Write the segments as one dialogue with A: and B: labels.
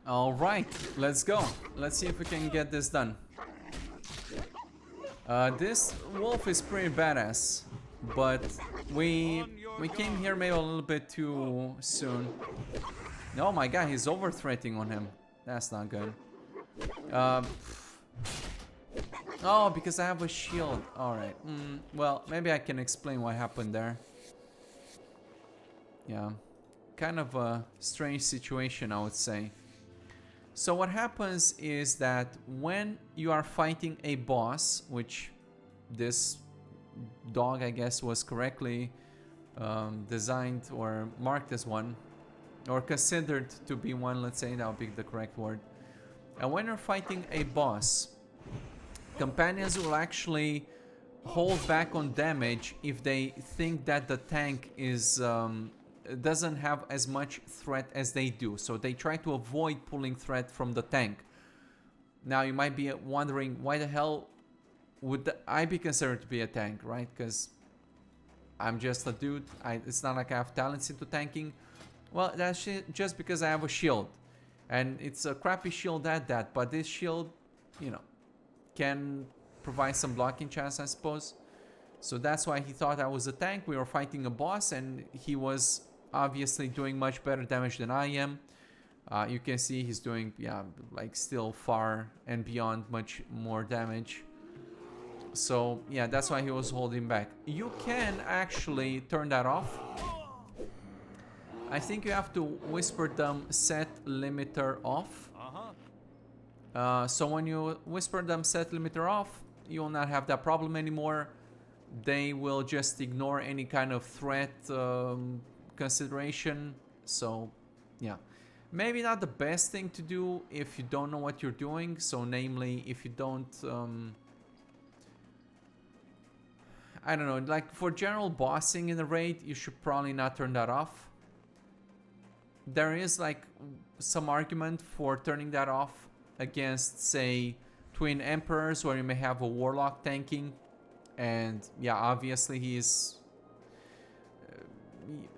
A: Alright, let's go. Let's see if we can get this done. This wolf is pretty badass, but we came here maybe a little bit too soon. Oh my god, he's over-threatening on him. That's not good. Oh, because I have a shield. Alright. Well, maybe I can explain what happened there. Yeah. Kind of a strange situation, I would say. So what happens is that when you are fighting a boss, which this dog, I guess, was correctly designed or marked as one, or considered to be one, let's say, that would be the correct word. And when you're fighting a boss, companions will actually hold back on damage if they think that the tank is doesn't have as much threat as they do. So they try to avoid pulling threat from the tank. Now you might be wondering, why the hell would I be considered to be a tank, right? Because I'm just a dude. It's not like I have talents into tanking. Well, that's just because I have a shield. And it's a crappy shield at that. But this shield, you know, can provide some blocking chance, I suppose. So that's why he thought I was a tank. We were fighting a boss and he was obviously doing much better damage than I am. You can see he's doing, yeah, like still far and beyond much more damage. So yeah, that's why he was holding back. You can actually turn that off. I think you have to whisper them set limiter off. So when you whisper them set limiter off, you will not have that problem anymore. They will just ignore any kind of threat consideration. So yeah, maybe not the best thing to do if you don't know what you're doing. So namely, if you don't I don't know, like for general bossing in the raid, you should probably not turn that off. There is like some argument for turning that off against, say, Twin Emperors, where you may have a Warlock tanking. And yeah, obviously he's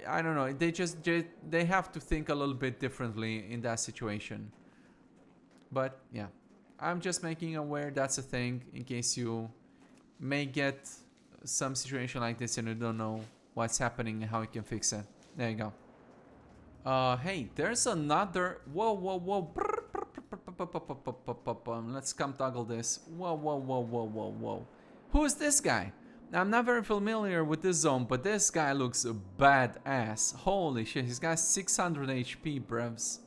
A: I don't know, they have to think a little bit differently in that situation. But yeah, I'm just making aware that's a thing in case you may get some situation like this and you don't know what's happening and how you can fix it. There you go. Hey, there's another. Whoa. Let's come toggle this. Whoa. Who's this guy? Now, I'm not very familiar with this zone, but this guy looks badass. Holy shit, he's got 600 HP, brevs.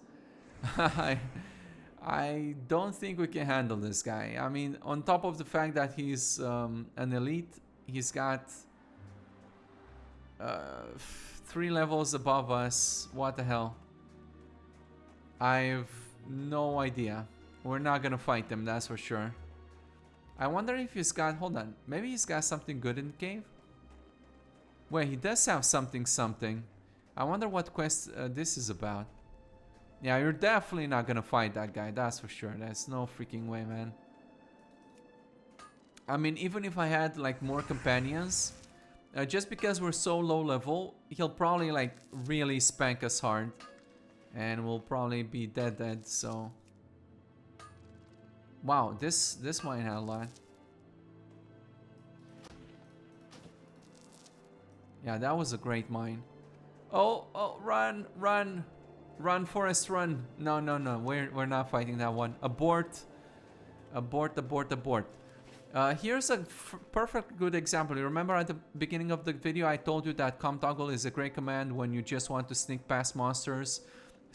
A: I don't think we can handle this guy. I mean, on top of the fact that he's an elite, he's got 3 levels above us. What the hell? I've no idea. We're not gonna fight him, that's for sure. I wonder if he's got... Hold on. Maybe he's got something good in the cave? Wait, he does have something. I wonder what quest this is about. Yeah, you're definitely not gonna fight that guy. That's for sure. There's no freaking way, man. I mean, even if I had, like, more companions... just because we're so low level, he'll probably, like, really spank us hard. And we'll probably be dead, so... Wow, this mine had a lot. Yeah, that was a great mine. Oh, run, Forest, run. No, we're not fighting that one. Abort. Here's a perfect good example. You remember at the beginning of the video I told you that com toggle is a great command when you just want to sneak past monsters.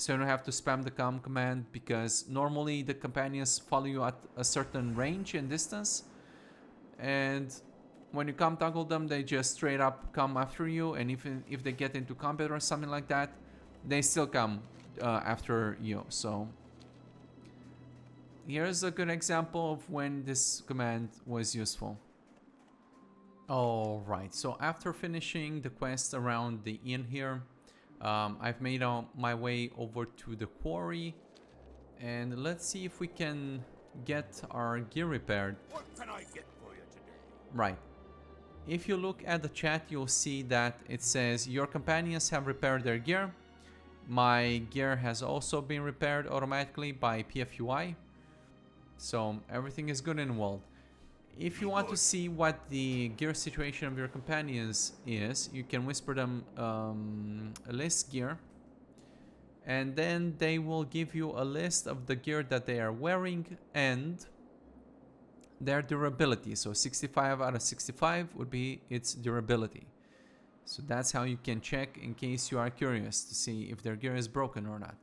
A: So you don't have to spam the com command, because normally the companions follow you at a certain range and distance. And when you com toggle them, they just straight up come after you. And if they get into combat or something like that, they still come after you. So here's a good example of when this command was useful. Alright, so after finishing the quest around the inn here, I've made my way over to the quarry, and let's see if we can get our gear repaired.
B: What can I get for you today?
A: Right. If you look at the chat, you'll see that it says your companions have repaired their gear. My gear has also been repaired automatically by PFUI. So everything is good and well. If you want to see what the gear situation of your companions is, you can whisper them a list gear. And then they will give you a list of the gear that they are wearing and their durability. So 65 out of 65 would be its durability. So that's how you can check in case you are curious to see if their gear is broken or not.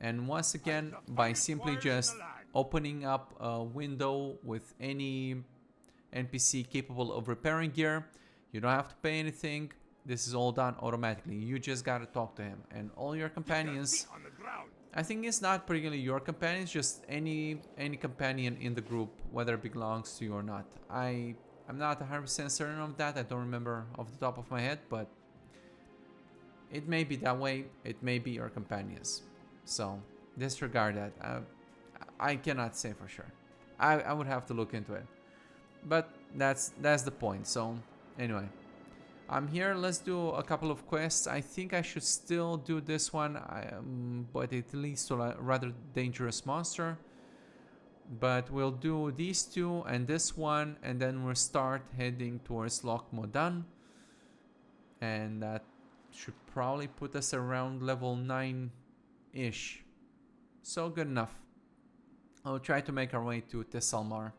A: And once again, by simply just opening up a window with any NPC capable of repairing gear, you don't have to pay anything. This is all done automatically. You just gotta talk to him. And all your companions, I think it's not particularly your companions, just any companion in the group, whether it belongs to you or not. I'm not 100% certain of that. I don't remember off the top of my head, but it may be that way. It may be your companions. So disregard that. I cannot say for sure. I would have to look into it. But that's the point. So anyway, I'm here. Let's do a couple of quests. I think I should still do this one, but it leads to a rather dangerous monster. But we'll do these two and this one, and then we'll start heading towards Loch Modan. And that should probably put us around level 9-ish. So good enough. I'll try to make our way to Tessalmar.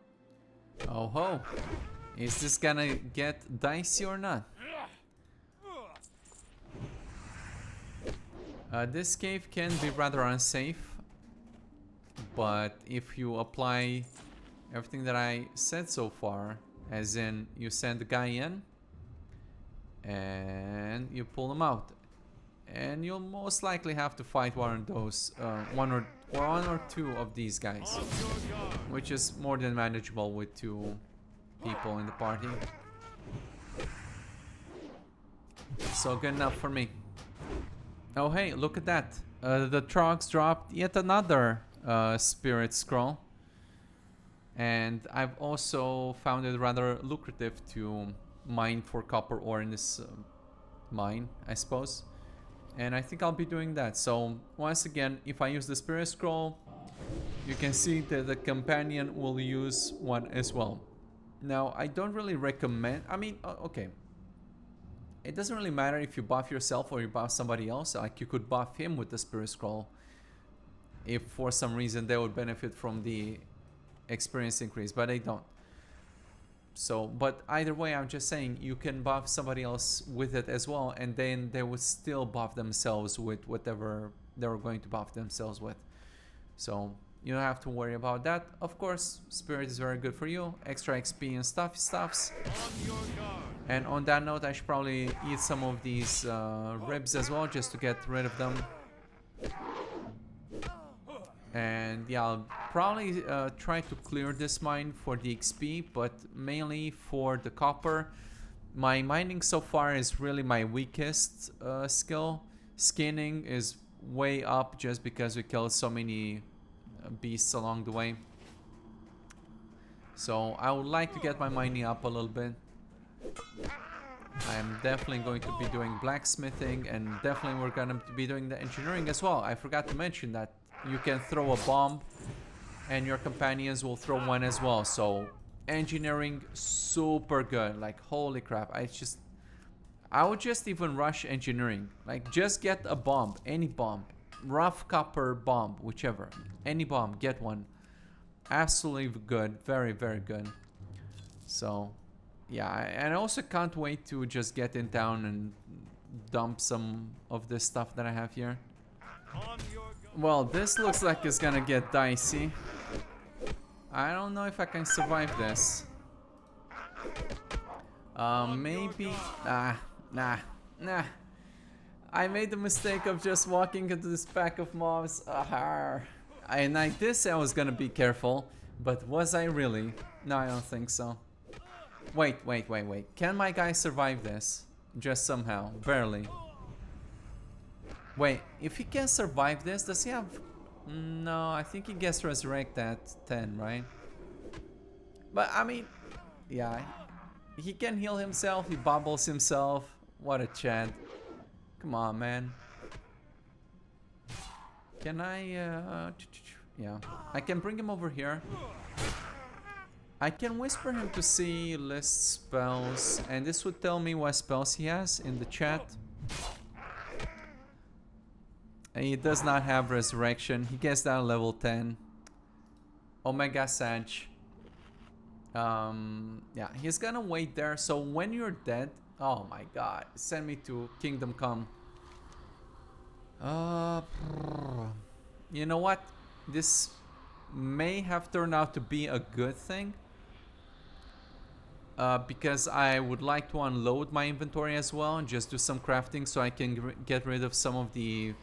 A: Oh ho! Is this gonna get dicey or not? This cave can be rather unsafe. But if you apply everything that I said so far, as in you send the guy in and you pull him out, and you'll most likely have to fight one of those, one or two of these guys, which is more than manageable with 2 people in the party. So good enough for me. Oh hey, look at that! The Trogs dropped yet another spirit scroll, and I've also found it rather lucrative to mine for copper ore in this mine, I suppose, and I think I'll be doing that. So once again, if I use the spirit scroll, you can see that the companion will use one as well. Now I don't really recommend, I mean, okay, it doesn't really matter if you buff yourself or you buff somebody else. Like you could buff him with the spirit scroll if for some reason they would benefit from the experience increase, but they don't. So, but either way, I'm just saying you can buff somebody else with it as well, and then they would still buff themselves with whatever they were going to buff themselves with. So you don't have to worry about that. Of course, spirit is very good for you, extra XP and stuffs. And on that note, I should probably eat some of these ribs as well, just to get rid of them. And yeah, I'll probably try to clear this mine for the XP, but mainly for the copper. My mining so far is really my weakest skill. Skinning is way up just because we killed so many beasts along the way. So I would like to get my mining up a little bit. I'm definitely going to be doing blacksmithing, and definitely we're going to be doing the engineering as well. I forgot to mention that you can throw a bomb and your companions will throw one as well. So engineering, super good. Like holy crap, I would just even rush engineering. Like just get a bomb, any bomb, rough copper bomb, whichever, any bomb, get one. Absolutely good, very good. So yeah, and I also can't wait to just get in town and dump some of this stuff that I have here. Well, this looks like it's gonna get dicey. I don't know if I can survive this. Maybe... Nah. I made the mistake of just walking into this pack of mobs. And I did say I was gonna be careful, but was I really? No, I don't think so. Wait. Can my guy survive this? Just somehow, barely. Wait, if he can survive this, does he have... No, I think he gets resurrected at 10, right? But, I mean... Yeah. He can heal himself, he bubbles himself. What a Chad. Come on, man. Can I, yeah, I can bring him over here. I can whisper him to see list spells, and this would tell me what spells he has in the chat. He does not have Resurrection. He gets that level 10. Omega Sag. Yeah, he's gonna wait there. So when you're dead... Oh my god. Send me to Kingdom Come. You know what? This may have turned out to be a good thing. Because I would like to unload my inventory as well and just do some crafting so I can get rid of some of the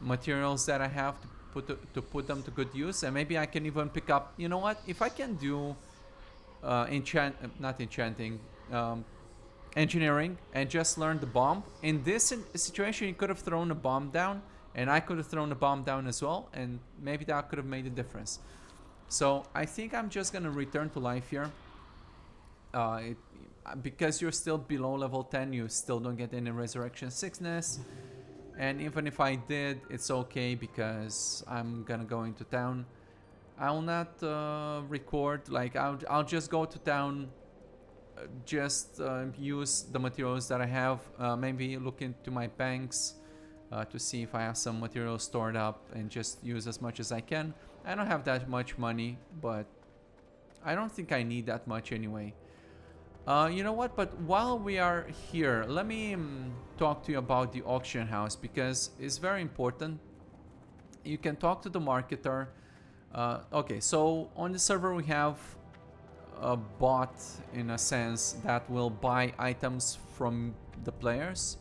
A: materials that I have to put them to good use. And maybe I can even pick up, you know what, if I can do engineering and just learn the bomb. In this situation, you could have thrown a bomb down and I could have thrown a bomb down as well, and maybe that could have made a difference. So I think I'm just gonna return to life here. Because you're still below level 10, you still don't get any resurrection sickness, and even if I did, it's okay because I'm gonna go into town. I'll not record, like I'll just go to town, just use the materials that I have, maybe look into my banks to see if I have some materials stored up and just use as much as I can. I don't have that much money, but I don't think I need that much anyway. You know what, but while we are here, let me talk to you about the auction house, because it's very important. You can talk to the marketer. Okay, so on the server we have a bot, in a sense, that will buy items from the players,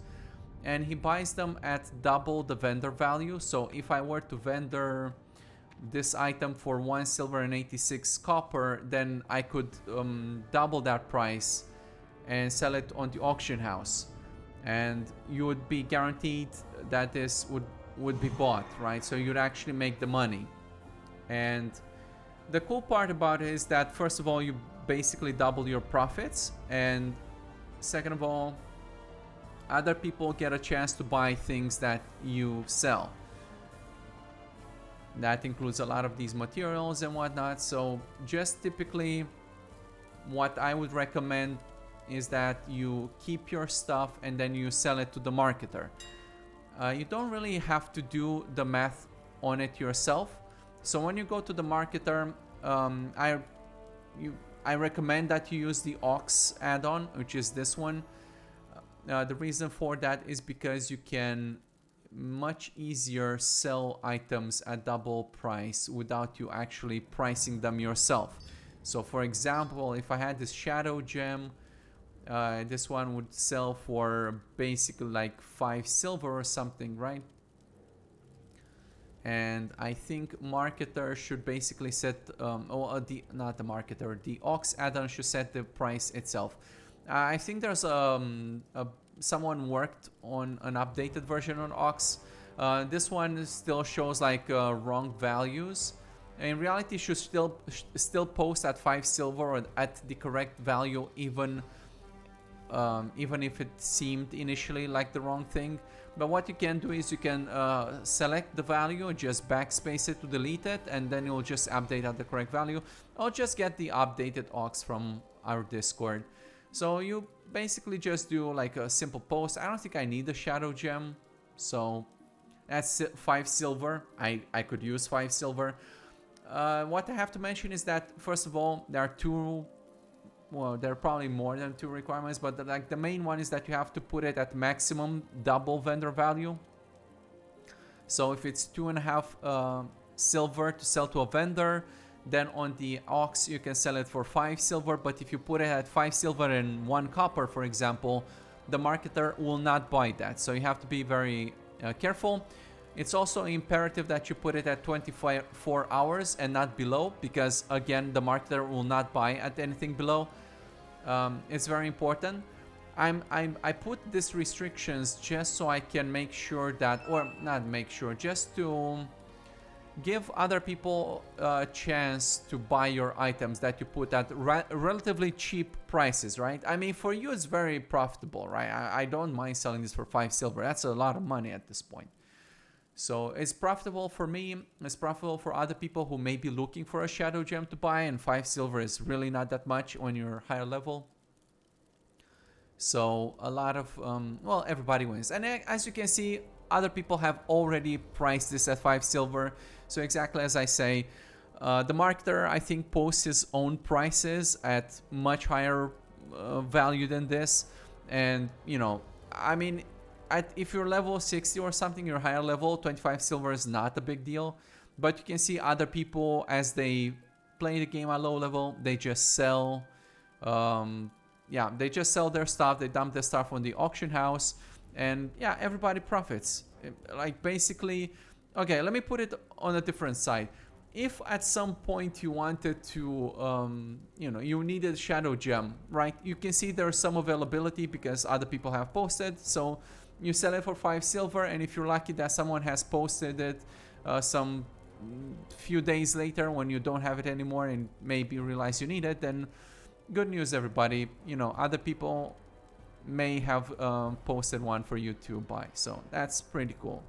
A: and he buys them at double the vendor value. So if I were to vendor this item for 1 silver and 86 copper, then I could double that price and sell it on the auction house, and you would be guaranteed that this would be bought, right? So you'd actually make the money. And the cool part about it is that, first of all, you basically double your profits, and second of all, other people get a chance to buy things that you sell. That includes a lot of these materials and whatnot. So just typically what I would recommend is that you keep your stuff and then you sell it to the marketer. You don't really have to do the math on it yourself. So when you go to the marketer, I recommend that you use the Ox add-on, which is this one. The reason for that is because you can much easier sell items at double price without you actually pricing them yourself. So for example, if I had this shadow gem, this one would sell for basically like 5 silver or something, right? And I think marketer should basically set not the marketer, the Ox add-on should set the price itself. I think there's someone worked on an updated version on Ox. This one still shows like wrong values. In reality, it should still post at 5 silver or at the correct value, even if it seemed initially like the wrong thing. But what you can do is you can select the value, just backspace it to delete it, and then it will just update at the correct value. Or just get the updated Ox from our Discord. So you basically just do like a simple post. I don't think I need a shadow gem, so that's 5 silver. I could use 5 silver. What I have to mention is that, first of all, there are two, well, there are probably more than 2 requirements, but the main one is that you have to put it at maximum double vendor value. So if it's 2.5 silver to sell to a vendor, then on the Ox you can sell it for 5 silver. But if you put it at 5 silver and 1 copper, for example, the marketer will not buy that. So you have to be very careful. It's also imperative that you put it at 24 hours and not below, because again, the marketer will not buy at anything below. It's very important. I put these restrictions just so I can make sure that, or not make sure, just to give other people a chance to buy your items that you put at relatively cheap prices, right? I mean, for you it's very profitable, right? I don't mind selling this for 5 silver. That's a lot of money at this point. So it's profitable for me. It's profitable for other people who may be looking for a shadow gem to buy, and 5 silver is really not that much when you're higher level. So a lot of, well, everybody wins. And as you can see, other people have already priced this at 5 silver. So exactly as I say, the marketer, I think, posts his own prices at much higher value than this. And, you know, I mean, if you're level 60 or something, you're higher level, 25 silver is not a big deal. But you can see other people, as they play the game at low level, they just sell, yeah, they just sell their stuff, they dump their stuff on the auction house, and yeah, everybody profits. Like basically, okay, let me put it on a different side. If at some point you wanted to, you know, you needed shadow gem, right? You can see there's some availability because other people have posted. So you sell it for 5 silver, and if you're lucky that someone has posted it some few days later when you don't have it anymore and maybe realize you need it, then good news, everybody. You know, other people may have posted one for you to buy. So that's pretty cool.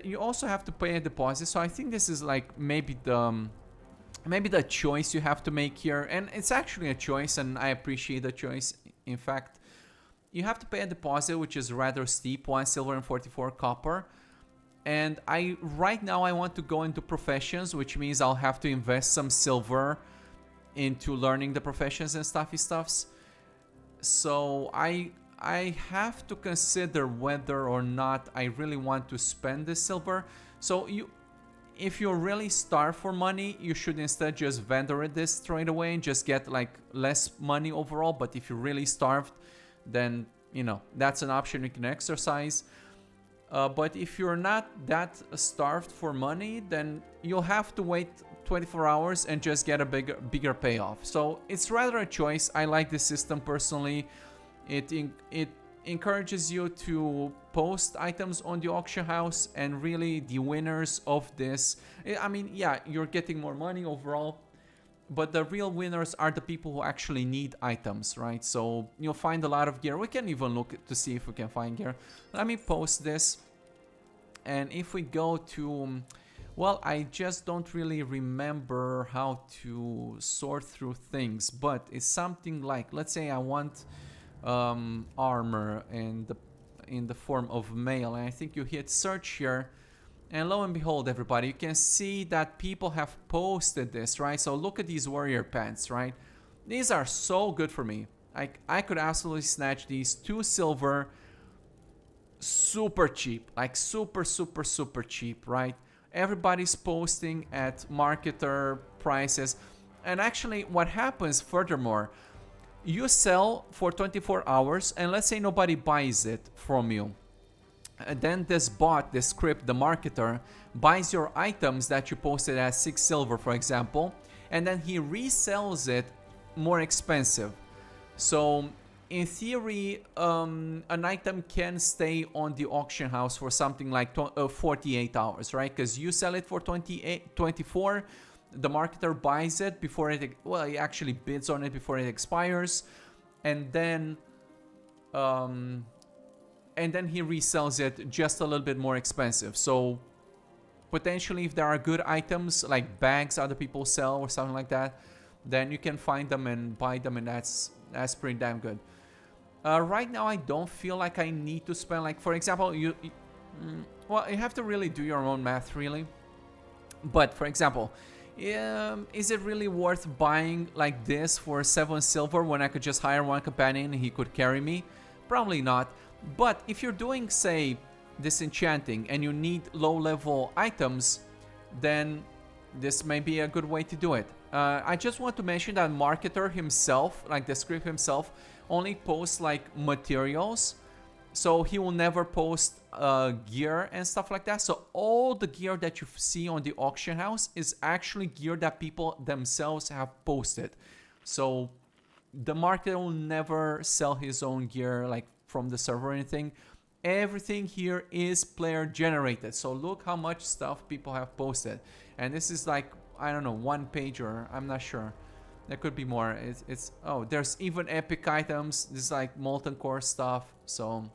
A: You also have to pay a deposit. So I think this is like maybe the choice you have to make here. And it's actually a choice, and I appreciate the choice. In fact, you have to pay a deposit, which is rather steep, 1 silver and 44 copper. And right now I want to go into professions, which means I'll have to invest some silver into learning the professions and stuffs. So I have to consider whether or not I really want to spend this silver. So if you're really starved for money, you should instead just vendor this straight away and just get like less money overall. But if you're really starved, then, you know, that's an option you can exercise. But if you're not that starved for money, then you'll have to wait 24 hours and just get a bigger payoff. So it's rather a choice. I like this system personally. It encourages you to post items on the auction house, and really the winners of this, I mean, yeah, you're getting more money overall, but the real winners are the people who actually need items, right? So you'll find a lot of gear. We can even look to see if we can find gear. Let me post this. And if we go to, well, I just don't really remember how to sort through things, but it's something like, let's say I want armor in the form of mail, and I think you hit search here. And lo and behold, everybody, you can see that people have posted this, right? So look at these warrior pants, right? These are so good for me. I could absolutely snatch these. 2 silver, super cheap, like super cheap, right? Everybody's posting at marketer prices. And actually what happens furthermore, you sell for 24 hours and let's say nobody buys it from you. And then this bot, this script, the marketer, buys your items that you posted at 6 silver, for example, and then he resells it more expensive. So in theory, an item can stay on the auction house for something like 48 hours, right? Because you sell it for 24, the marketer buys it before it, well, he actually bids on it before it expires, and then he resells it just a little bit more expensive. So potentially, if there are good items like bags other people sell or something like that, then you can find them and buy them, and that's pretty damn good. Right now, I don't feel like I need to spend, like, for example, well, you have to really do your own math, really. But for example, is it really worth buying like this for 7 silver when I could just hire one companion and he could carry me? Probably not. But if you're doing, say, disenchanting and you need low-level items, then this may be a good way to do it. I just want to mention that marketer himself, like the script himself, only posts like materials. So he will never post gear and stuff like that. So all the gear that you see on the auction house is actually gear that people themselves have posted. So the marketer will never sell his own gear like from the server or anything. Everything here is player generated. So look how much stuff people have posted. And this is like, I don't know, 1 page, or I'm not sure. There could be more. It's oh, there's even epic items. This is like molten core stuff. So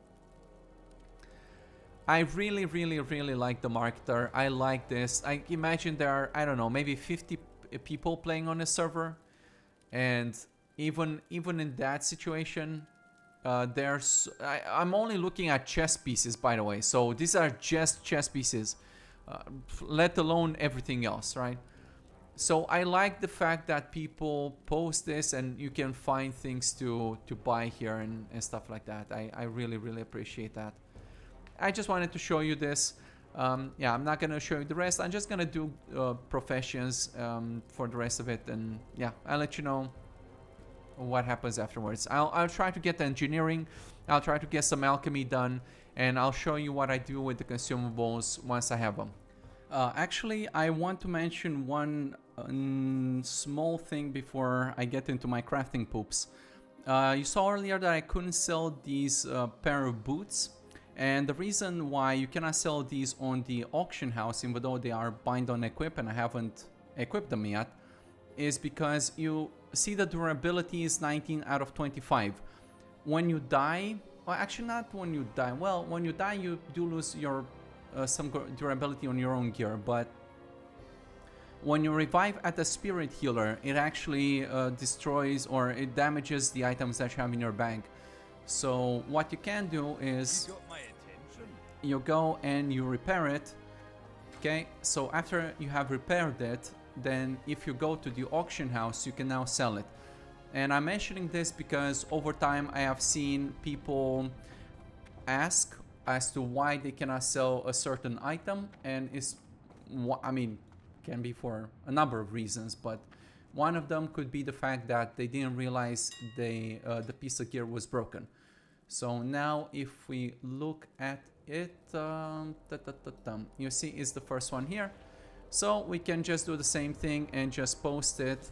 A: I really, really, really like the marketer. I like this. I imagine there are, I don't know, maybe 50 people playing on a server, and even in that situation, I'm only looking at chess pieces, by the way. So these are just chess pieces, let alone everything else, right? So I like the fact that people post this and you can find things to buy here and stuff like that. I really, really appreciate that. I just wanted to show you this. Yeah, I'm not going to show you the rest. I'm just going to do professions for the rest of it. And yeah, I'll let you know what happens afterwards. I'll try to get the engineering. I'll try to get some alchemy done. And I'll show you what I do with the consumables once I have them. Actually, I want to mention one small thing before I get into my crafting poops. You saw earlier that I couldn't sell these pair of boots. And the reason why you cannot sell these on the auction house, even though they are bind on equip and I haven't equipped them yet, is because you see the durability is 19 out of 25. When you die, well, actually not when you die. Well, when you die, you do lose your some durability on your own gear, but when you revive at the spirit healer, it actually destroys or it damages the items that you have in your bag. So what you can do is you go and you repair it. Okay, so after you have repaired it, then if you go to the auction house, you can now sell it. And I'm mentioning this because over time I have seen people ask as to why they cannot sell a certain item, and I mean, can be for a number of reasons, but one of them could be the fact that they didn't realize the piece of gear was broken. So now if we look at it, you see it's the first one here. So we can just do the same thing and just post it,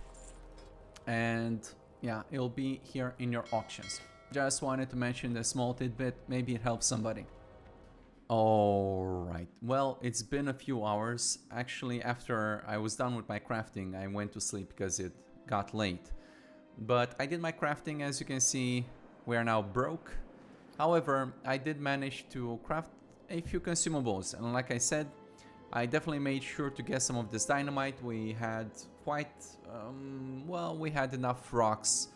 A: and yeah, it'll be here in your auctions. Just wanted to mention the small tidbit, maybe it helps somebody. Alright, well, it's been a few hours. Actually, after I was done with my crafting, I went to sleep because it got late. But I did my crafting. As you can see, we are now broke. However, I did manage to craft a few consumables, and like I said, I definitely made sure to get some of this dynamite. We had quite, well, we had enough rocks,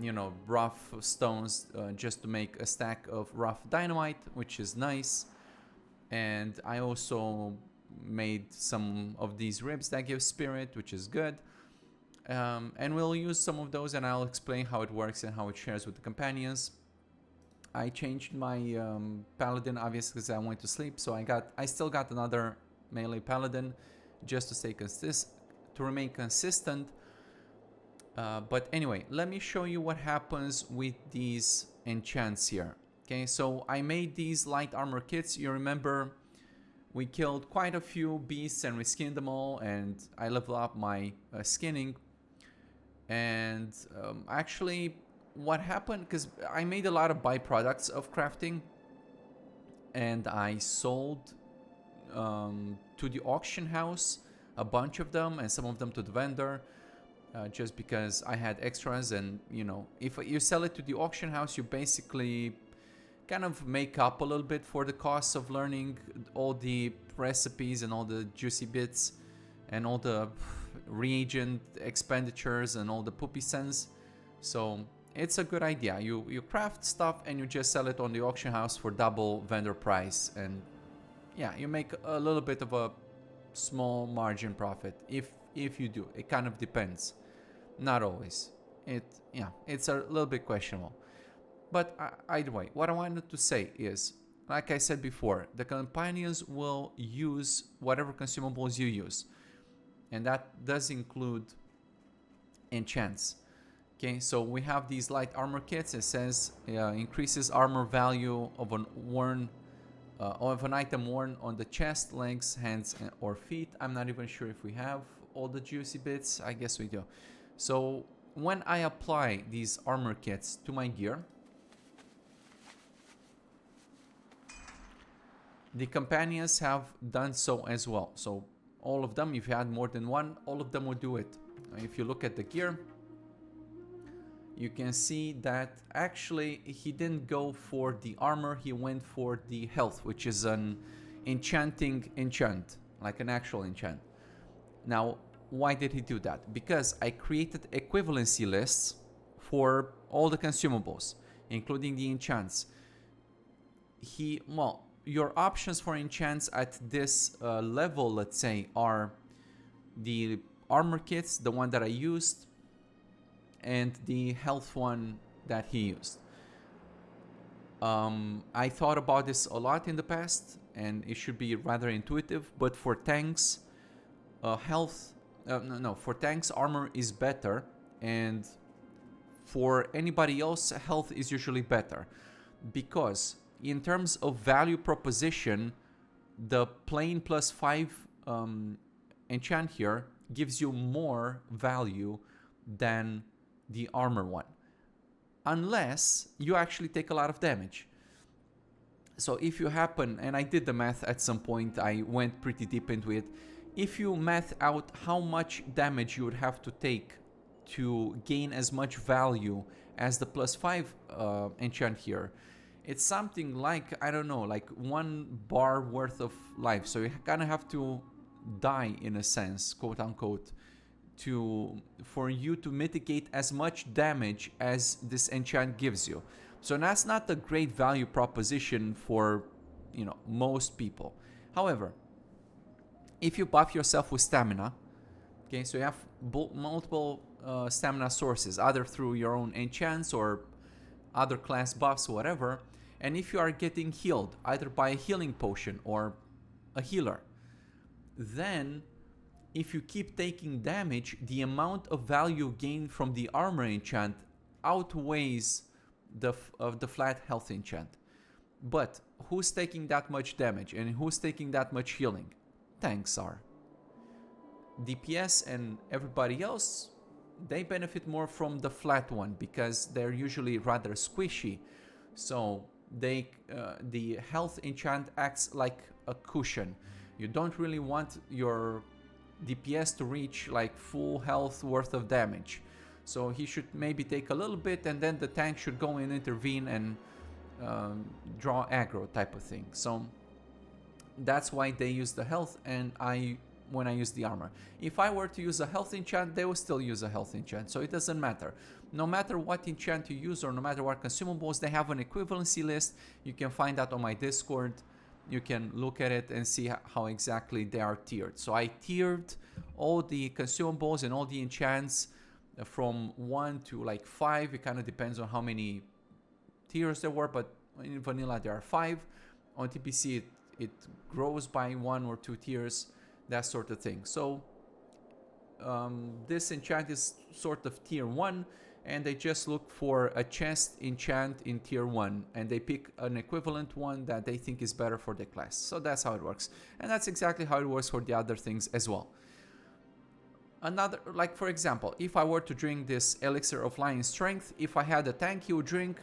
A: you know, rough stones, just to make a stack of rough dynamite, which is nice. And I also made some of these ribs that give spirit, which is good. And we'll use some of those and I'll explain how it works and how it shares with the companions. I changed my paladin, obviously, because I went to sleep, so I still got another melee paladin just to stay to remain consistent. But anyway, let me show you what happens with these enchants here. Okay, so I made these light armor kits. You remember we killed quite a few beasts and we skinned them all, and I leveled up my skinning. And actually, what happened, because I made a lot of byproducts of crafting and I sold to the auction house a bunch of them, and some of them to the vendor, just because I had extras. And you know, if you sell it to the auction house, you basically kind of make up a little bit for the cost of learning all the recipes and all the juicy bits and all the reagent expenditures and all the poopy cents. So it's a good idea. You craft stuff and you just sell it on the auction house for double vendor price, and yeah, you make a little bit of a small margin profit if you do. It kind of depends, not always. It's a little bit questionable. But either way, what I wanted to say is, like I said before, the companions will use whatever consumables you use, and that does include enchants. Okay, so we have these light armor kits. It says increases armor value of an item worn on the chest, legs, hands, or feet. I'm not even sure if we have all the juicy bits. I guess we do. So when I apply these armor kits to my gear, the companions have done so as well. So all of them, if you had more than one, all of them will do it. If you look at the gear, you can see that actually he didn't go for the armor, he went for the health, which is an enchanting enchant, like an actual enchant. Now, why did he do that? Because I created equivalency lists for all the consumables, including the enchants. Your options for enchants at this level, let's say, are the armor kits, the one that I used, and the health one that he used. I thought about this a lot in the past, and it should be rather intuitive, but for tanks, for tanks, armor is better, and for anybody else, health is usually better, because in terms of value proposition, the plain +5 enchant here gives you more value than the armor one, unless you actually take a lot of damage. So if you happen, and I did the math at some point, I went pretty deep into it, if you math out how much damage you would have to take to gain as much value as the +5 enchant here, it's something like, I don't know, like 1 bar worth of life. So you kind of have to die, in a sense, quote unquote, for you to mitigate as much damage as this enchant gives you. So that's not a great value proposition for, most people. However, if you buff yourself with stamina, okay, so you have multiple stamina sources, either through your own enchants or other class buffs, whatever, and if you are getting healed either by a healing potion or a healer, then if you keep taking damage, the amount of value gained from the armor enchant outweighs the flat health enchant. But who's taking that much damage and who's taking that much healing? Tanks are. DPS and everybody else, they benefit more from the flat one because they're usually rather squishy. So the health enchant acts like a cushion. You don't really want your DPS to reach like full health worth of damage. So he should maybe take a little bit, and then the tank should go and intervene and draw aggro type of thing. So that's why they use the health, and when I use the armor. If I were to use a health enchant, they will still use a health enchant, so it doesn't matter. No matter what enchant you use or no matter what consumables, they have an equivalency list. You can find that on my Discord. You can look at it and see how exactly they are tiered. So I tiered all the consumables and all the enchants from 1 to like 5. It kind of depends on how many tiers there were, but in vanilla there are 5. On TPC it grows by 1 or 2 tiers, that sort of thing. So this enchant is sort of tier 1, and they just look for a chest enchant in tier 1, and they pick an equivalent one that they think is better for the class. So that's how it works, and that's exactly how it works for the other things as well. Another, like for example, if I were to drink this elixir of lion strength, if I had a tank, he would drink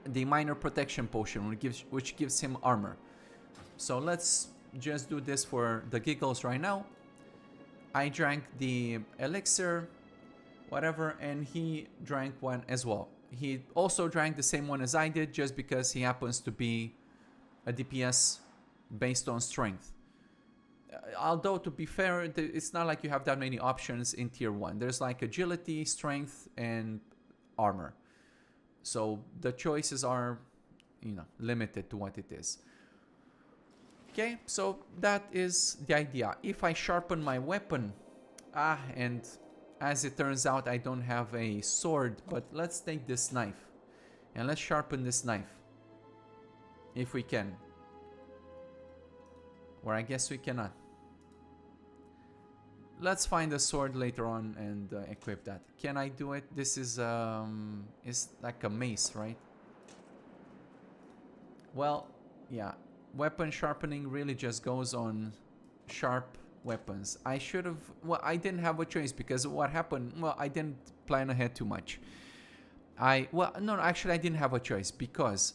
A: the minor protection potion, which gives him armor. So let's just do this for the giggles right now. I drank the elixir, whatever, and he drank one as well. He also drank the same one as I did, just because he happens to be a DPS based on strength. Although, to be fair, it's not like you have that many options in tier 1. There's like agility, strength, and armor. So the choices are, limited to what it is. Okay, so that is the idea. If I sharpen my weapon, and as it turns out, I don't have a sword, but let's take this knife and let's sharpen this knife if we can. Or I guess we cannot. Let's find a sword later on and equip that. Can I do it? This is like a mace, right? Well, yeah. Weapon sharpening really just goes on sharp weapons. I should have... Well, I didn't have a choice because what happened... Well, I didn't plan ahead too much. Actually, I didn't have a choice because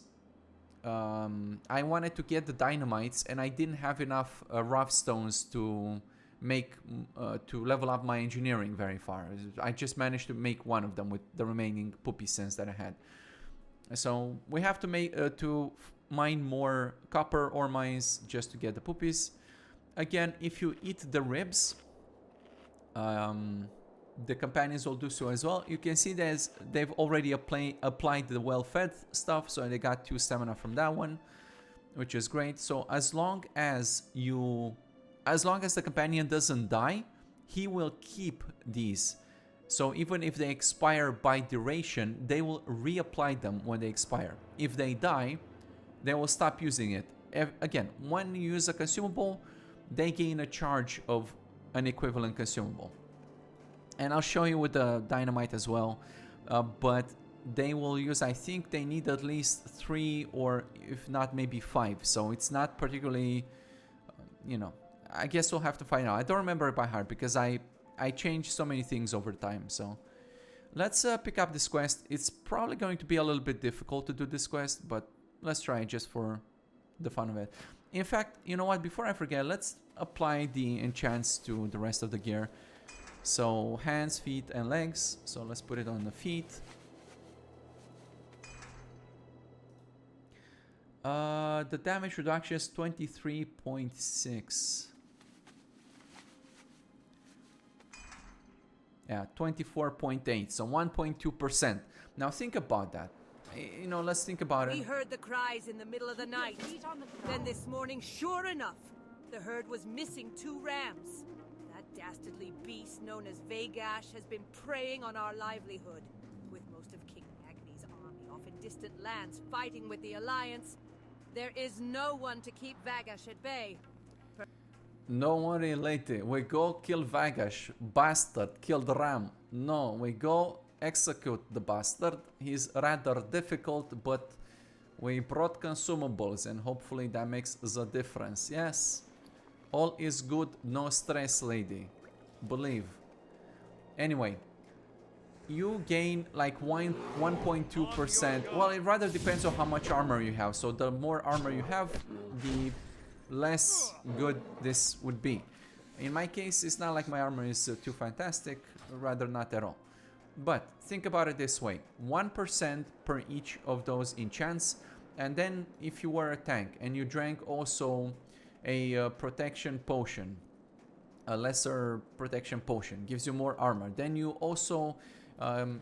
A: I wanted to get the dynamites and I didn't have enough rough stones to make to level up my engineering very far. I just managed to make one of them with the remaining poopy sense that I had. So we have to make mine more copper ore mines just to get the poopies. Again, if you eat the ribs, the companions will do so as well. You can see that they've already applied the well-fed stuff, so they got 2 stamina from that one, which is great. So as long as the companion doesn't die, he will keep these. So even if they expire by duration, they will reapply them when they expire. If they die, they will stop using it. Again, when you use a consumable, they gain a charge of an equivalent consumable. And I'll show you with the dynamite as well. But they will use, I think they need at least 3 or if not maybe 5. So it's not particularly, I guess we'll have to find out. I don't remember it by heart because I changed so many things over time. So let's pick up this quest. It's probably going to be a little bit difficult to do this quest, but let's try it just for the fun of it. In fact, you know what? Before I forget, let's apply the enchants to the rest of the gear. So hands, feet, and legs. So let's put it on the feet. The damage reduction is 23.6. Yeah, 24.8, so 1.2%. Now think about that. Let's think about it.
C: We heard the cries in the middle of the night. Then this morning, sure enough, the herd was missing 2 rams. That dastardly beast known as Vagash has been preying on our livelihood. With most of King Agni's army off in distant lands fighting with the Alliance, there is no one to keep Vagash at bay.
A: No worry, lady. We go kill Vagash. Bastard. Kill the ram. No, we go execute the bastard. He's rather difficult, but we brought consumables and hopefully that makes the difference. Yes. All is good. No stress, lady. Believe. Anyway. You gain like 1.2%. Well, it rather depends on how much armor you have. So the more armor you have, the less good this would be. In my case, it's not like my armor is too fantastic, rather not at all. But think about it this way, 1% per each of those enchants, and then if you were a tank and you drank also a protection potion, a lesser protection potion, gives you more armor. Then you also,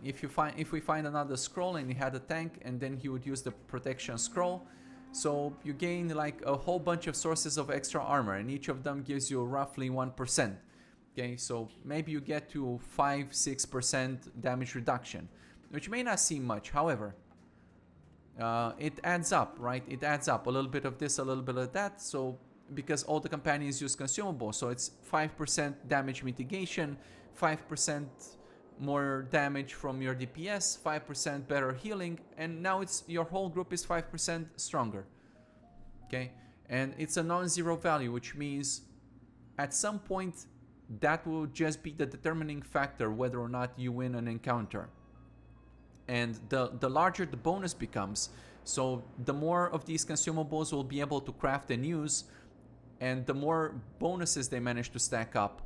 A: if we find another scroll and you had a tank and then he would use the protection scroll, so you gain like a whole bunch of sources of extra armor and each of them gives you roughly 1%. Okay, so maybe you get to 5-6% damage reduction, which may not seem much. However, it adds up, right? It adds up. A little bit of this, a little bit of that. So because all the companions use consumables, so it's 5% damage mitigation, 5% more damage from your DPS, 5% better healing, and now it's your whole group is 5% stronger. Okay, and it's a non-zero value, which means at some point that will just be the determining factor whether or not you win an encounter. And the larger the bonus becomes, so the more of these consumables will be able to craft and use, and the more bonuses they manage to stack up,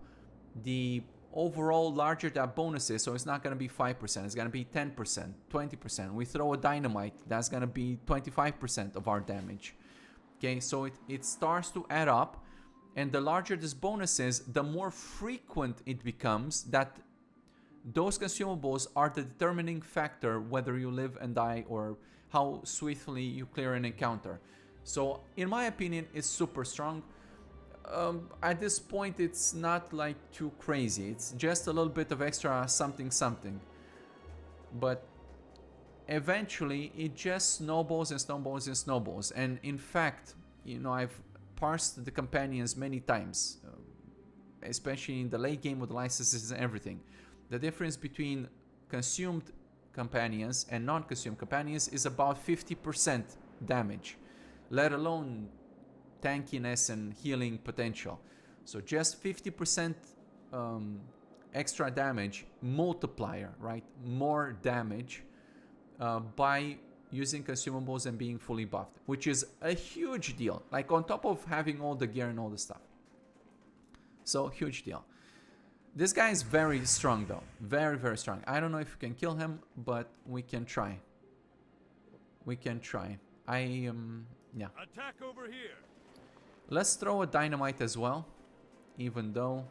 A: the overall larger that bonus is. So it's not going to be 5%, it's going to be 10%, 20%. We throw a dynamite, that's going to be 25% of our damage. Okay, so it starts to add up, and the larger this bonus is, the more frequent it becomes that those consumables are the determining factor whether you live and die or how swiftly you clear an encounter. So in my opinion, it's super strong. At this point, it's not like too crazy. It's just a little bit of extra something. But eventually, it just snowballs and snowballs and snowballs. And in fact, I've parsed the companions many times, especially in the late game with licenses and everything. The difference between consumed companions and non-consumed companions is about 50% damage, let alone tankiness and healing potential. So just 50% extra damage multiplier, right? More damage by using consumables and being fully buffed, which is a huge deal. Like on top of having all the gear and all the stuff. So, huge deal. This guy is very strong though. Very, very strong. I don't know if we can kill him, but we can try. We can try. Yeah.
B: Attack over here.
A: Let's throw a dynamite as well, even though...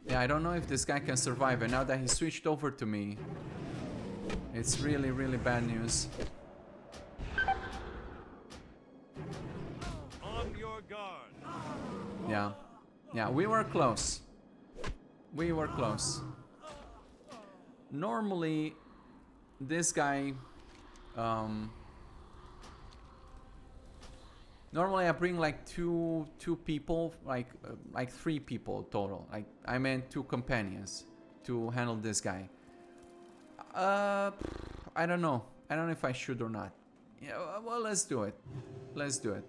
A: Yeah, I don't know if this guy can survive, and now that he switched over to me, it's really, really bad news.
B: On your guard.
A: Yeah. Yeah, we were close. We were close. Normally, this guy... Normally I bring like two people, like 3 people total. Like I meant 2 companions to handle this guy. I don't know. I don't know if I should or not. Yeah, well, let's do it. Let's do it.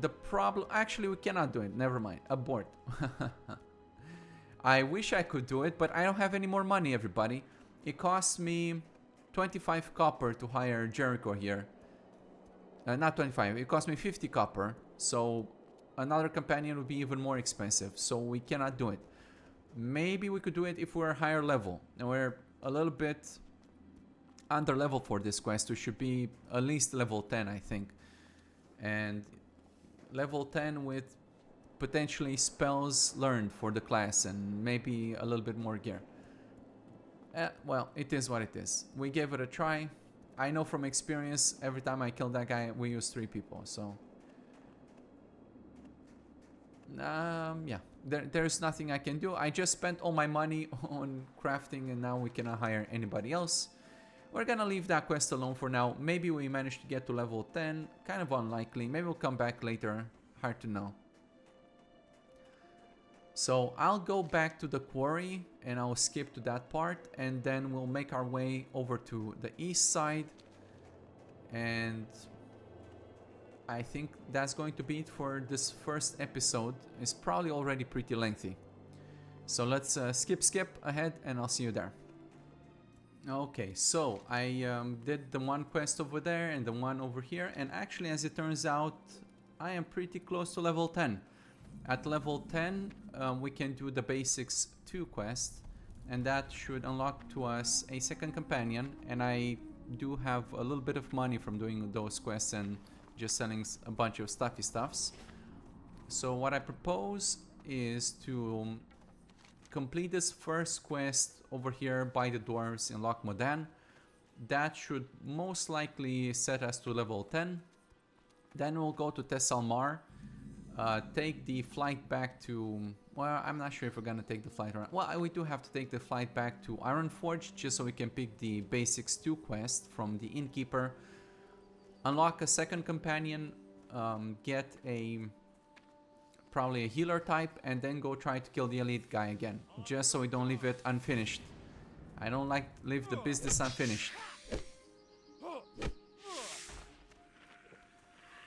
A: The problem... Actually, we cannot do it. Never mind. Abort. I wish I could do it, but I don't have any more money, everybody. It costs me 25 copper to hire Jericho here. Not 25. It cost me 50 copper. So another companion would be even more expensive. So we cannot do it. Maybe we could do it if we're higher level. And we're a little bit under level for this quest. We should be at least level 10, I think. And level 10 with potentially spells learned for the class and maybe a little bit more gear. Well, it is what it is. We gave it a try. I know from experience, every time I kill that guy, we use 3 people, so... yeah, there's nothing I can do. I just spent all my money on crafting and now we cannot hire anybody else. We're gonna leave that quest alone for now. Maybe we manage to get to level 10, kind of unlikely. Maybe we'll come back later, hard to know. So I'll go back to the quarry and I'll skip to that part and then we'll make our way over to the east side, and I think that's going to be it for this first episode. It's probably already pretty lengthy, so let's skip ahead and I'll see you there. Okay, so I did the one quest over there and the one over here, and actually, as it turns out, I am pretty close to level 10. At level 10, we can do the basics 2 quest, and that should unlock to us a second companion, and I do have a little bit of money from doing those quests and just selling a bunch of stuffy stuffs. So what I propose is to complete this first quest over here by the dwarves in Loch Modan. That should most likely set us to level 10. Then we'll go to Tessalmar. Take the flight back to... Well, I'm not sure if we're gonna take the flight around. Well, we do have to take the flight back to Ironforge just so we can pick the Basics 2 quest from the Innkeeper. Unlock a second companion, get probably a healer type, and then go try to kill the elite guy again. Just so we don't leave it unfinished. I don't like leave the business unfinished.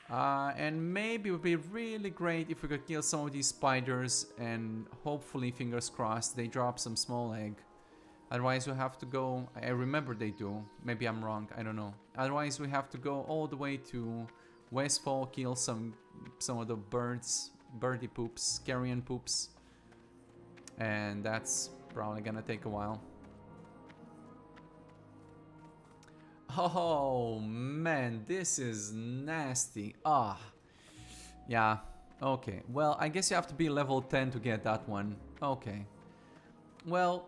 A: And maybe it would be really great if we could kill some of these spiders and hopefully, fingers crossed, they drop some small egg. Otherwise we have to go... I remember they do. Maybe I'm wrong. I don't know. Otherwise we have to go all the way to Westfall, kill some of the birds, birdie poops, carrion poops. And that's probably gonna take a while. Oh man, this is nasty. Ah, yeah, okay. Well, I guess you have to be level 10 to get that one. Okay. Well,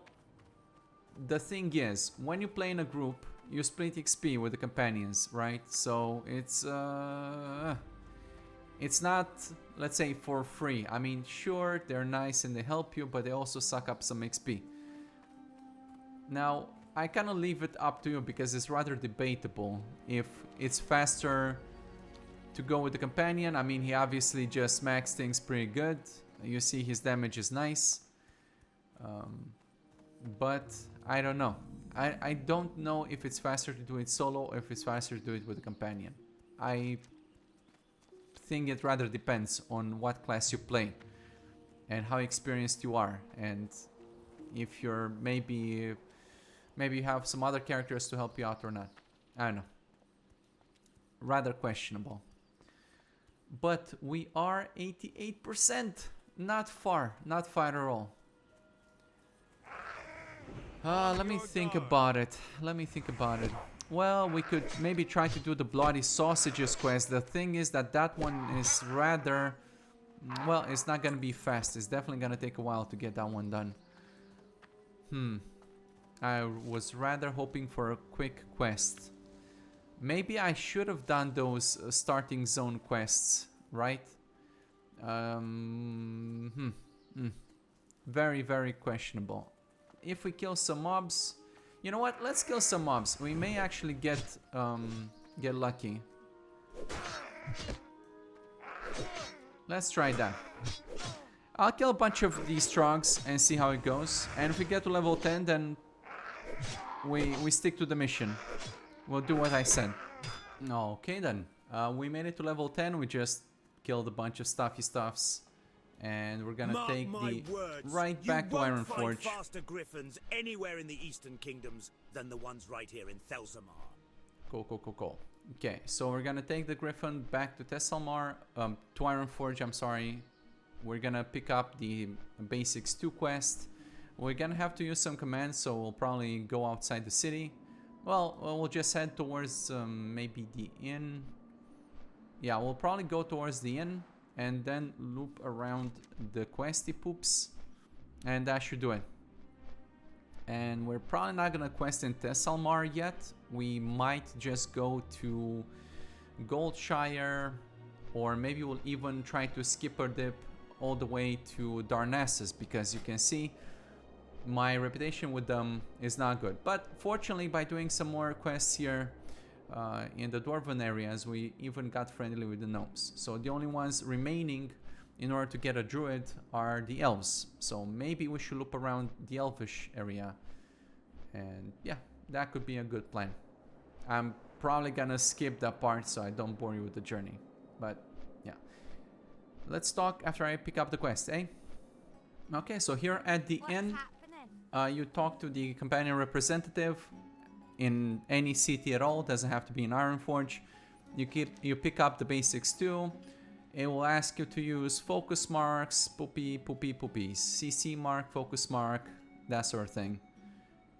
A: the thing is, when you play in a group, you split XP with the companions, right? So it's not, let's say, for free. I mean, sure, they're nice and they help you, but they also suck up some XP. Now, I kind of leave it up to you because it's rather debatable if it's faster to go with the companion. I mean, he obviously just smacks things pretty good. You see his damage is nice. But I don't know. I don't know if it's faster to do it solo or if it's faster to do it with a companion. I think it rather depends on what class you play and how experienced you are, and if you're maybe you have some other characters to help you out or not. I don't know. Rather questionable. But we are 88%. Not far at all. Let me think about it. Well, we could maybe try to do the Bloody Sausages quest. The thing is that one is rather... Well, it's not gonna be fast. It's definitely gonna take a while to get that one done. I was rather hoping for a quick quest. Maybe I should have done those starting zone quests, right? Very, very questionable. If we kill some mobs... You know what? Let's kill some mobs. We may actually get lucky. Let's try that. I'll kill a bunch of these trogs and see how it goes. And if we get to level 10, then we stick to the mission. We'll do what I said. Okay then. We made it to level 10. We just killed a bunch of stuffy stuffs. And we're gonna take the right back to Ironforge.
D: Faster griffins anywhere in the Eastern Kingdoms than the ones right here in Thelsamar.
A: Cool. Okay, so we're gonna take the Griffin back to Tessalmar, to Ironforge, I'm sorry. We're gonna pick up the Basics 2 quest. We're gonna have to use some commands, so we'll probably go outside the city. Well, we'll just head towards maybe the inn. Yeah, we'll probably go towards the inn and then loop around the questy poops, and that should do it. And we're probably not gonna quest in Tessalmar yet. We might just go to Goldshire, or maybe we'll even try to skip or dip all the way to Darnassus, because you can see my reputation with them is not good. But fortunately, by doing some more quests here in the Dwarven areas, we even got friendly with the gnomes. So the only ones remaining in order to get a druid are the elves. So maybe we should loop around the elvish area. And yeah, that could be a good plan. I'm probably gonna skip that part so I don't bore you with the journey. But yeah. Let's talk after I pick up the quest, eh? Okay, so here at the end, you talk to the companion representative in any city at all. Doesn't have to be in Ironforge. You pick up the Basics 2. It will ask you to use focus marks, poopies, CC mark, focus mark, that sort of thing.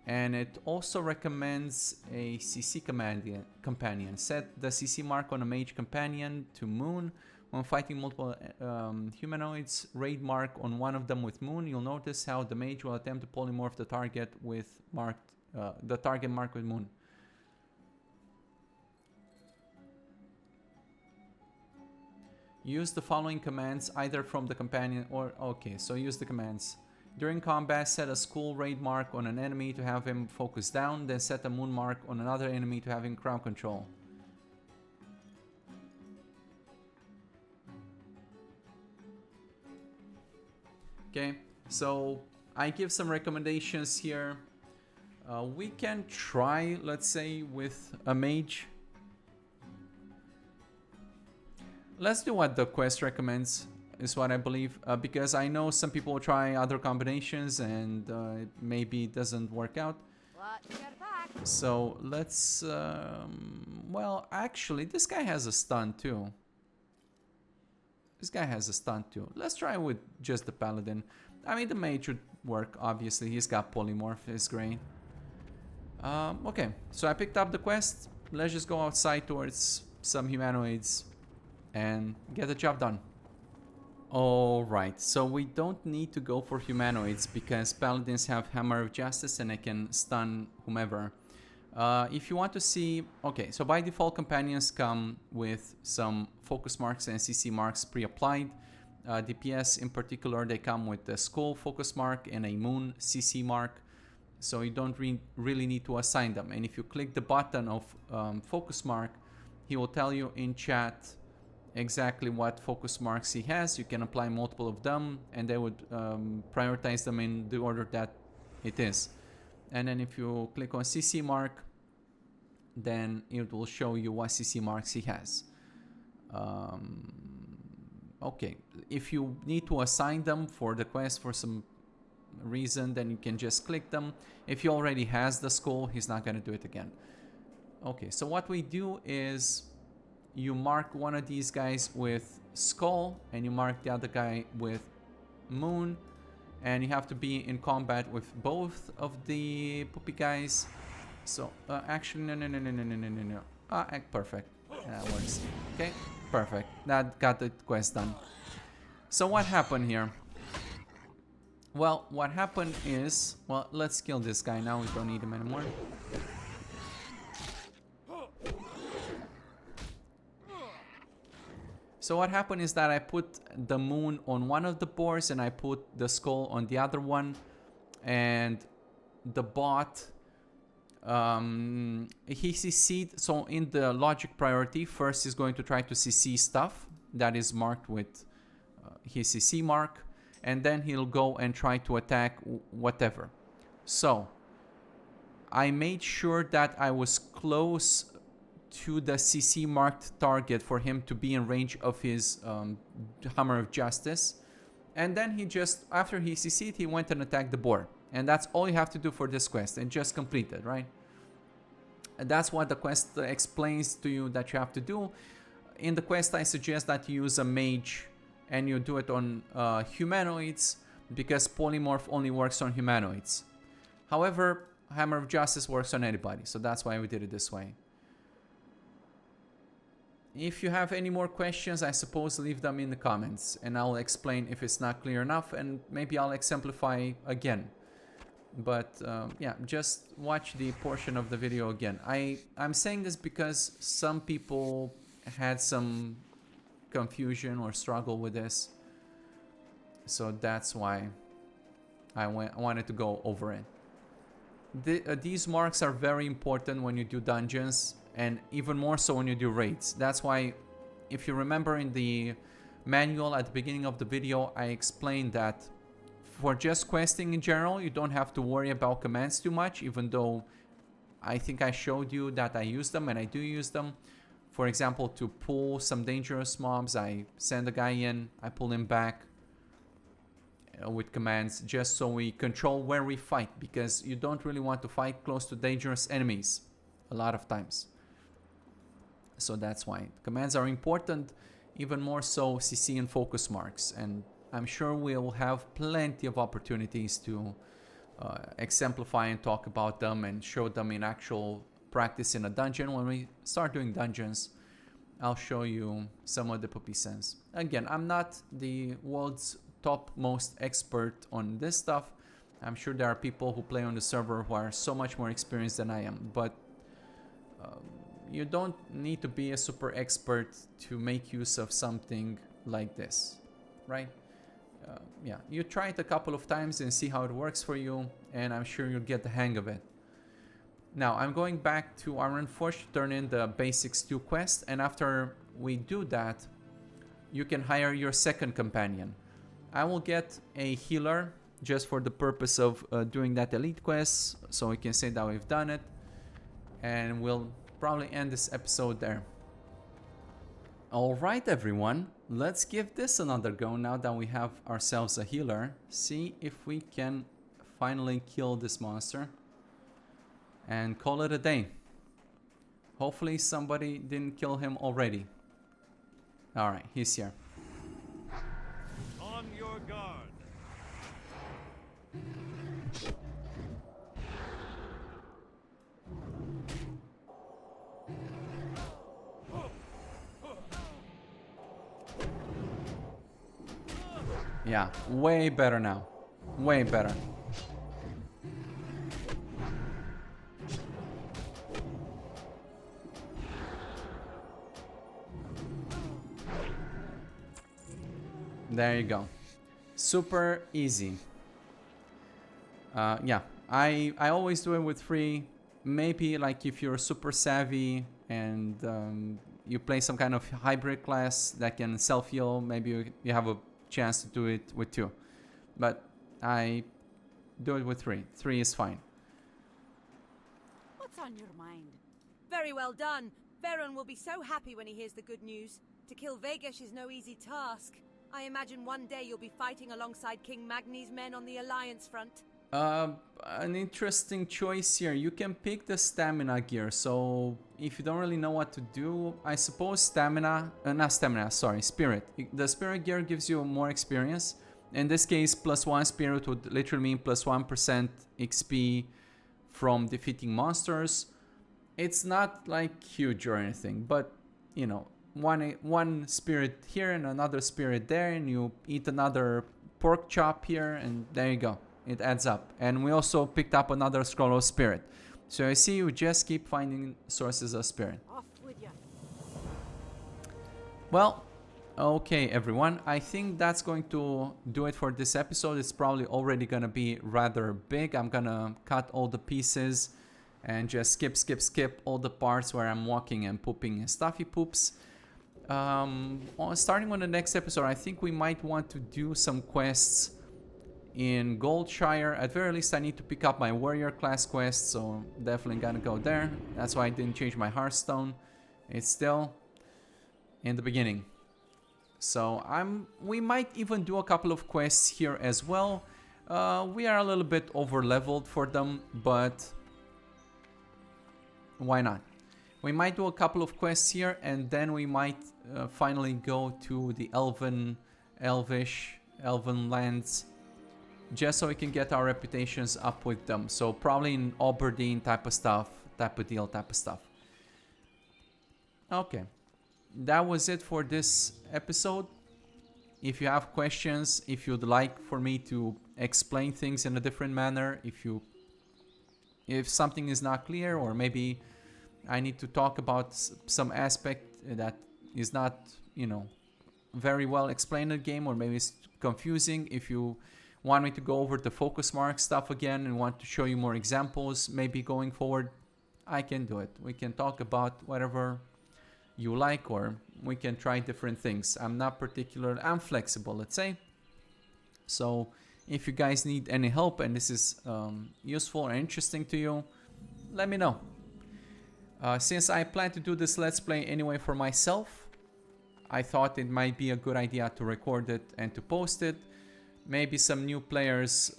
A: And it also recommends a CC companion. Set the CC mark on a mage companion to Moon. When fighting multiple humanoids, raid mark on one of them with Moon. You'll notice how the mage will attempt to polymorph the target with marked marked with Moon. Use the following commands either from the companion or... Okay, so use the commands. During combat, set a skull raid mark on an enemy to have him focus down, then set a moon mark on another enemy to have him crowd control. Okay, so I give some recommendations here. We can try, let's say, with a mage. Let's do what the quest recommends, is what I believe, because I know some people will try other combinations and it maybe doesn't work out. So let's, well, actually, this guy has a stun too. Let's try with just the paladin. I mean, the mage would work, obviously. He's got polymorph, it's great. Okay, so I picked up the quest. Let's just go outside towards some humanoids and get the job done. Alright, so we don't need to go for humanoids because paladins have Hammer of Justice and I can stun whomever. If you want to see... Okay, so by default companions come with some focus marks and CC marks pre-applied. DPS in particular, they come with the skull focus mark and a moon CC mark. So you don't really need to assign them. And if you click the button of focus mark, he will tell you in chat exactly what focus marks he has. You can apply multiple of them and they would prioritize them in the order that it is. And then if you click on CC mark, then it will show you what CC marks he has. Okay, if you need to assign them for the quest for some reason, then you can just click them. If he already has the skull, he's not going to do it again. Okay, so what we do is you mark one of these guys with skull and you mark the other guy with moon, and you have to be in combat with both of the poopy guys. So actually no. Perfect, that works. Okay, perfect, that got the quest done. So what happened here? Well, what happened is, well, let's kill this guy now, we don't need him anymore. So what happened is that I put the moon on one of the boards and I put the skull on the other one, and the bot, he CC'd. So in the logic priority, first he's going to try to CC stuff that is marked with his CC mark, and then he'll go and try to attack whatever. So I made sure that I was close to the CC marked target for him to be in range of his Hammer of Justice, and then he just, after he CC'd, he went and attacked the board, and that's all you have to do for this quest, and just complete it, right? And that's what the quest explains to you that you have to do. In the quest, I suggest that you use a mage and you do it on humanoids, because polymorph only works on humanoids. However, Hammer of Justice works on anybody, so that's why we did it this way. If you have any more questions, I suppose leave them in the comments and I'll explain if it's not clear enough, and maybe I'll exemplify again. But yeah, just watch the portion of the video again. I'm saying this because some people had some confusion or struggle with this, so that's why I wanted to go over it. These marks are very important when you do dungeons, and even more so when you do raids. That's why, if you remember in the manual at the beginning of the video, I explained that for just questing in general, you don't have to worry about commands too much, even though I think I showed you that I use them, and I do use them. For example, to pull some dangerous mobs, I send a guy in, I pull him back with commands, just so we control where we fight, because you don't really want to fight close to dangerous enemies a lot of times. So that's why commands are important, even more so CC and focus marks, and I'm sure we'll have plenty of opportunities to exemplify and talk about them and show them in actual practice in a dungeon. When we start doing dungeons, I'll show you some of the poopy sense. Again, I'm not the world's topmost expert on this stuff. I'm sure there are people who play on the server who are so much more experienced than I am, but you don't need to be a super expert to make use of something like this, right? Yeah, you try it a couple of times and see how it works for you, and I'm sure you'll get the hang of it. Now, I'm going back to Ironforge to turn in the basic stew quest, and after we do that, you can hire your second companion. I will get a healer just for the purpose of doing that elite quest, so we can say that we've done it, and we'll probably end this episode there. Alright everyone, let's give this another go now that we have ourselves a healer. See if we can finally kill this monster and call it a day. Hopefully somebody didn't kill him already. Alright, he's here.
B: On your guard.
A: Yeah, way better now. Way better. There you go. Super easy. Yeah, I always do it with 3. Maybe like if you're super savvy and you play some kind of hybrid class that can self-heal, maybe you have a chance to do it with 2. But I do it with 3. 3 is fine.
C: What's on your mind? Very well done. Baron will be so happy when he hears the good news. To kill Vegash is no easy task. I imagine one day you'll be fighting alongside King Magni's men on the Alliance front.
A: An interesting choice here. You can pick the stamina gear. So if you don't really know what to do, I suppose spirit. The spirit gear gives you more experience. In this case, +1 spirit would literally mean +1% XP from defeating monsters. It's not like huge or anything, but you know, one spirit here and another spirit there, and you eat another pork chop here, and there you go. It adds up. And we also picked up another scroll of spirit. So I see you just keep finding sources of spirit.
C: Off with ya.
A: Well, okay everyone, I think that's going to do it for this episode. It's probably already gonna be rather big. I'm gonna cut all the pieces and just skip all the parts where I'm walking and pooping and stuffy poops. Starting on the next episode, I think we might want to do some quests in Goldshire. At very least, I need to pick up my warrior class quest, so definitely gonna go there. That's why I didn't change my Hearthstone. It's still in the beginning. So we might even do a couple of quests here as well. We are a little bit over leveled for them, but why not? We might do a couple of quests here, and then we might finally go to the elven lands, just so we can get our reputations up with them. So probably in Aberdeen type of stuff, type of stuff. Okay, that was it for this episode. If you have questions, if you'd like for me to explain things in a different manner, if something is not clear, or maybe I need to talk about some aspect that is not, you know, very well explained in the game, or maybe it's confusing. If you want me to go over the focus mark stuff again and want to show you more examples, maybe going forward, I can do it. We can talk about whatever you like, or we can try different things. I'm flexible, let's say. So if you guys need any help and this is useful or interesting to you, let me know. Since I plan to do this Let's Play anyway for myself, I thought it might be a good idea to record it and to post it. Maybe some new players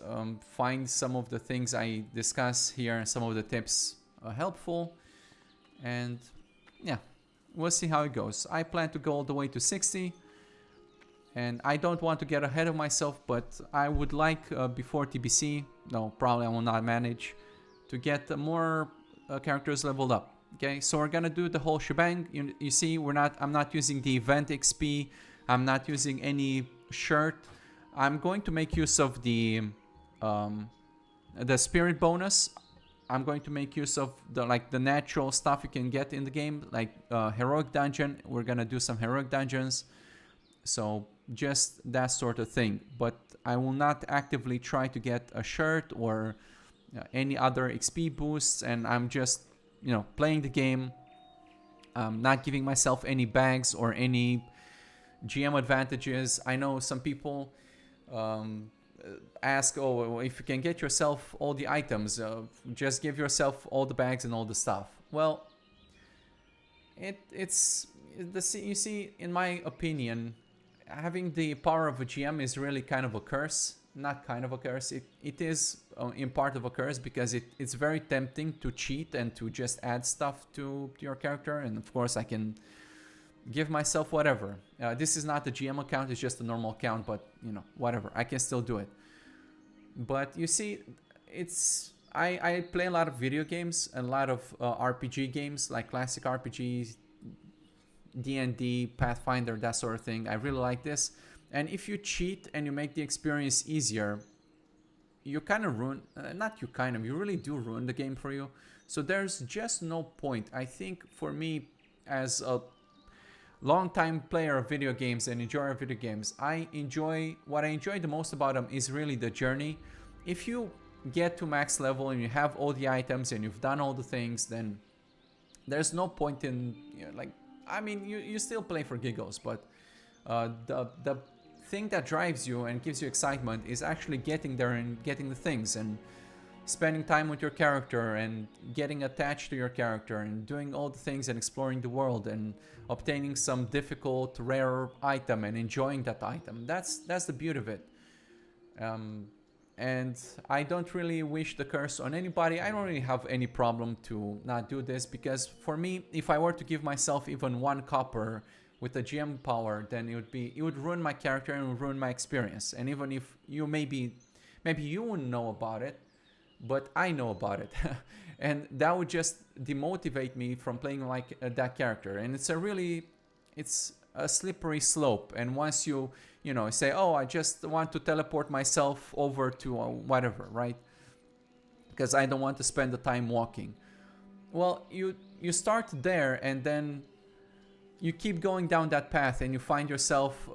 A: find some of the things I discuss here, some of the tips helpful. And yeah, we'll see how it goes. I plan to go all the way to 60. And I don't want to get ahead of myself, but I would like before TBC, no, probably I will not manage, to get more characters leveled up. Okay, so we're gonna do the whole shebang. You see, I'm not using the event XP. I'm not using any shirt. I'm going to make use of the spirit bonus. I'm going to make use of the natural stuff you can get in the game, like heroic dungeon. We're gonna do some heroic dungeons, so just that sort of thing. But I will not actively try to get a shirt or any other XP boosts, and I'm just, you know, playing the game. Not giving myself any bags or any GM advantages. I know some people ask, oh, if you can get yourself all the items, just give yourself all the bags and all the stuff. Well, you see, in my opinion, having the power of a GM is really kind of a curse. Not kind of a curse, it is in part of a curse, because it's very tempting to cheat and to just add stuff to your character. And of course I can give myself whatever. This is not the GM account, it's just a normal account, but you know, whatever, I can still do it. But you see, I play a lot of video games, a lot of RPG games, like classic RPGs, D&D, Pathfinder, that sort of thing. I really like this. And if you cheat and you make the experience easier, you kind of ruin, you really do ruin the game for you. So there's just no point. I think for me, as a long-time player of video games and enjoyer of video games, what I enjoy the most about them is really the journey. If you get to max level and you have all the items and you've done all the things, then there's no point in, you know, like, I mean, you still play for giggles, but the thing that drives you and gives you excitement is actually getting there and getting the things. And spending time with your character and getting attached to your character and doing all the things and exploring the world and obtaining some difficult, rare item and enjoying that item. That's the beauty of it. And I don't really wish the curse on anybody. I don't really have any problem to not do this, because for me, if I were to give myself even 1 copper with the GM power, then it would ruin my character and it would ruin my experience. And even if you maybe you wouldn't know about it, but I know about it. And that would just demotivate me from playing like that character. And it's a slippery slope. And once you say, oh, I just want to teleport myself over to whatever, right? Because I don't want to spend the time walking. Well, you start there, and then you keep going down that path, and you find yourself,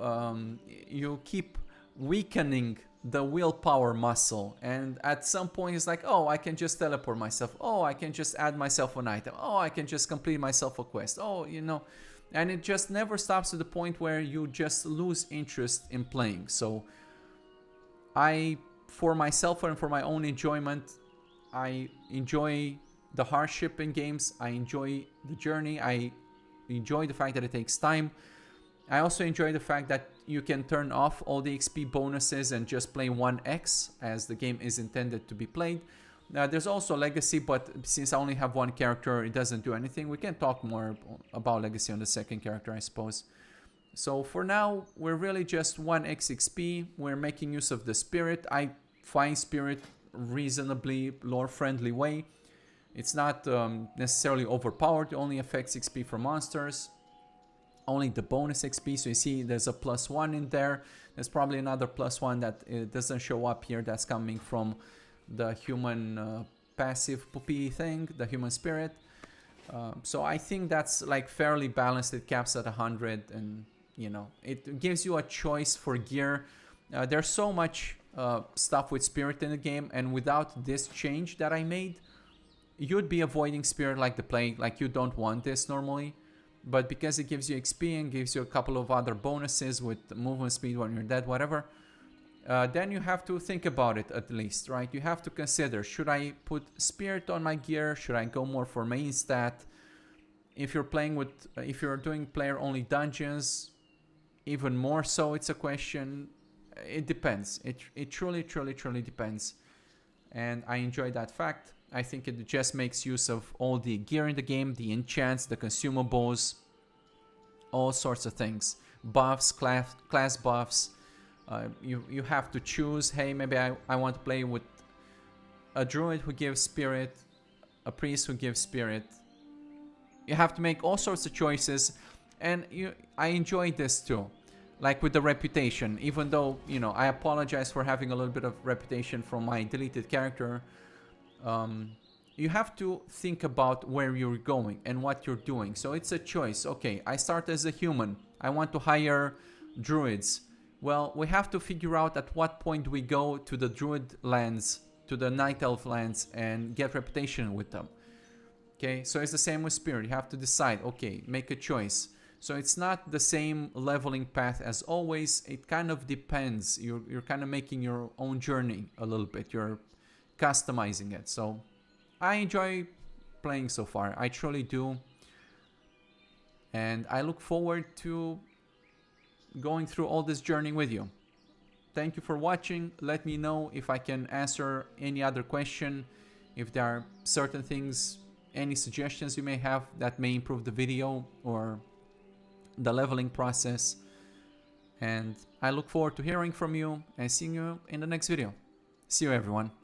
A: you keep weakening the willpower muscle. And at some point it's like, oh, I can just teleport myself. Oh, I can just add myself an item. Oh, I can just complete myself a quest. Oh, and it just never stops to the point where you just lose interest in playing. So for myself and for my own enjoyment, I enjoy the hardship in games. I enjoy the journey. I enjoy the fact that it takes time. I also enjoy the fact that you can turn off all the XP bonuses and just play 1x as the game is intended to be played. There's also Legacy, but since I only have 1 character, it doesn't do anything. We can talk more about Legacy on the 2nd character, I suppose. So for now, we're really just 1x XP. We're making use of the Spirit. I find Spirit reasonably lore-friendly way. It's not necessarily overpowered. It only affects XP for monsters. Only the bonus XP. So you see there's a +1 in there. There's probably another +1 that it doesn't show up here. That's coming from the human passive puppy thing, the human spirit. So I think that's like fairly balanced. It caps at 100, and it gives you a choice for gear. There's so much stuff with spirit in the game, and without this change that I made, you'd be avoiding spirit like the plague. Like, you don't want this normally, but because it gives you XP and gives you a couple of other bonuses with movement speed when you're dead, whatever, then you have to think about it at least, right? You have to consider, should I put spirit on my gear? Should I go more for main stat? If you're doing player only dungeons, even more so, it's a question. It depends. It truly depends. And I enjoy that fact. I think it just makes use of all the gear in the game, the enchants, the consumables, all sorts of things. Buffs, class buffs. You have to choose, hey, maybe I want to play with a druid who gives spirit, a priest who gives spirit. You have to make all sorts of choices, and I enjoy this too. Like with the reputation, even though, I apologize for having a little bit of reputation from my deleted character, you have to think about where you're going and what you're doing. So it's a choice. Okay, I start as a human. I want to hire druids. Well, we have to figure out at what point we go to the druid lands, to the night elf lands, and get reputation with them. Okay, so it's the same with spirit. You have to decide, okay, make a choice. So it's not the same leveling path as always. It kind of depends. You're kind of making your own journey a little bit. You're customizing it. So I enjoy playing so far. I truly do. And I look forward to going through all this journey with you. Thank you for watching. Let me know if I can answer any other question, if there are certain things, any suggestions you may have that may improve the video or the leveling process. And I look forward to hearing from you and seeing you in the next video. See you, everyone.